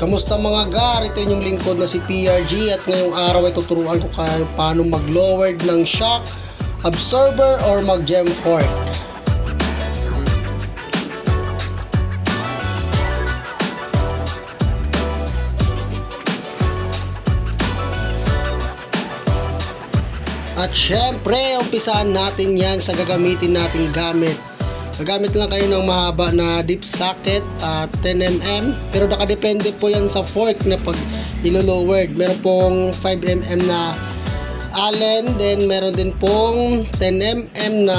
Kamusta mga gar? Ito yung lingkod na si PRG at ngayong araw ay tuturuan ko kayo paano mag-lowered ng shock absorber or mag-gem fork. At syempre, umpisahan natin yan sa gagamitin nating gamit. Gagamit lang kayo ng mahaba na deep socket at 10mm, pero nakadepende po yan sa fork na pag ilo-lowered. Meron pong 5mm na Allen, then meron din pong 10mm na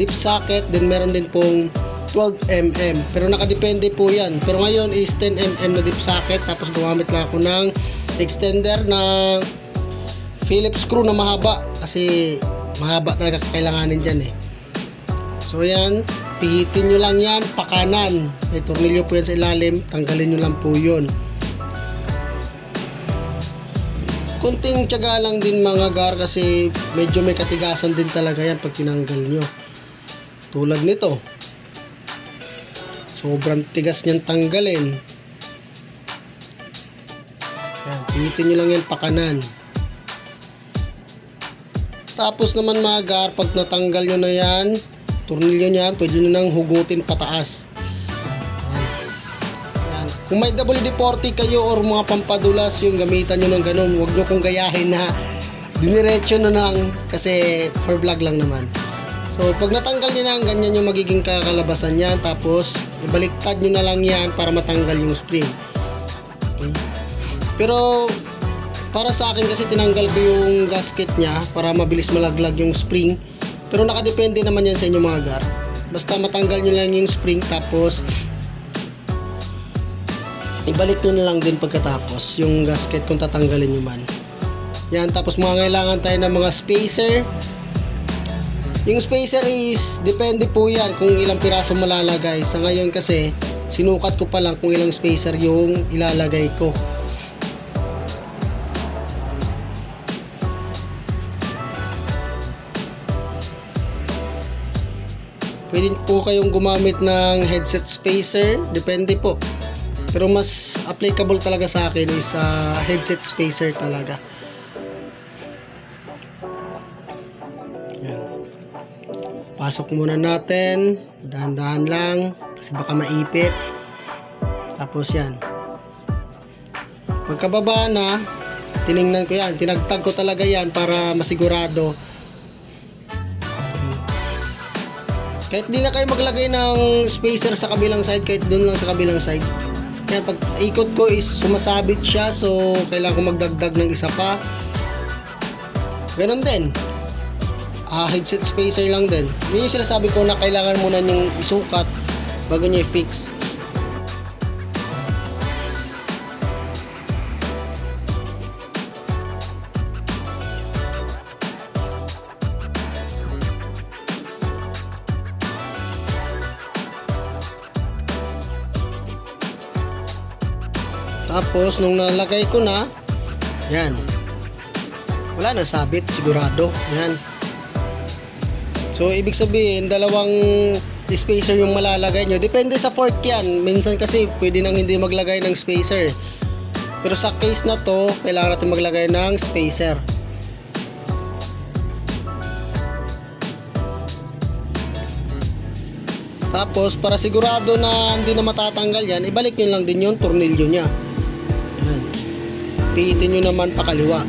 deep socket, then meron din pong 12mm, pero nakadepende po yan. Pero ngayon is 10mm na deep socket, tapos gumamit lang ako ng extender na Phillips screw na mahaba kasi mahaba talaga kailanganin dyan eh. So yan, pihitin nyo lang yan pakanan. May tornilyo po yan sa ilalim, tanggalin nyo lang po yun. Kunting tiyaga lang din mga gar kasi medyo may katigasan din talaga yan pag tinanggal nyo. Tulad nito, sobrang tigas nyan tanggalin. Yan, pihitin nyo lang yan pakanan. Tapos naman mga gar, pag natanggal nyo na yan, tornilyo niyan, pwede nyo nang hugutin pataas. Yan. Kung may WD-40 kayo or mga pampadulas, yung gamitan nyo ng ganun. Huwag nyo kong gayahin na diniretso na lang kasi for vlog lang naman. So pag natanggal nyo na, ganyan yung magiging kakalabasan yan. Tapos ibaliktad nyo na lang yan para matanggal yung spring. Okay. Pero para sa akin kasi tinanggal ko yung gasket nya para mabilis malaglag yung spring. Pero nakadepende naman yan sa inyo mga gar. Basta matanggal nyo lang yung spring, tapos ibalik nyo na lang din pagkatapos yung gasket kung tatanggalin nyo man. Yan, tapos kailangan tayo ng mga spacer. Yung spacer is depende po yan kung ilang piraso malalagay. Sa ngayon kasi sinukat ko pa lang kung ilang spacer yung ilalagay ko. Pwede po kayong gumamit ng headset spacer, depende po. Pero mas applicable talaga sa akin is headset spacer talaga. Yan. Pasok muna natin, dahan-dahan lang kasi baka maipit. Tapos yan. Pagkababa na, tiningnan ko yan, tinagtag ko talaga yan para masigurado. Kahit di na kayo maglagay ng spacer sa kabilang side, kahit doon lang sa kabilang side. Kaya pag ikot ko is sumasabit siya, so kailangan ko magdagdag ng isa pa. Ganon din. Headset spacer lang din. Yun yung sinasabi ko na kailangan muna nyong isukat bago nyo i-fix. Tapos nung nalagay ko na, yan, wala na sabit, sigurado. Yan. So ibig sabihin dalawang spacer yung malalagay nyo. Depende sa fork yan. Minsan kasi pwede nang hindi maglagay ng spacer. Pero sa case na to, kailangan natin maglagay ng spacer. Tapos para sigurado na hindi na matatanggal yan, ibalik nyo lang din yung tornilyo nya. Pihitin nyo naman pakaliwa.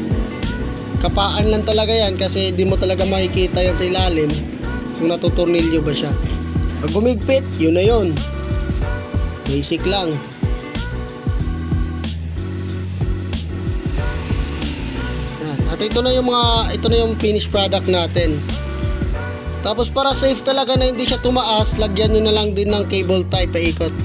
Kapaan lang talaga yan kasi di mo talaga makikita yan sa ilalim kung natuturnilyo ba siya. Pag gumigpit, yun na yun. Basic lang. Yan. At ito na yung finished product natin. Tapos para safe talaga na hindi siya tumaas, lagyan nyo na lang din ng cable tie paikot.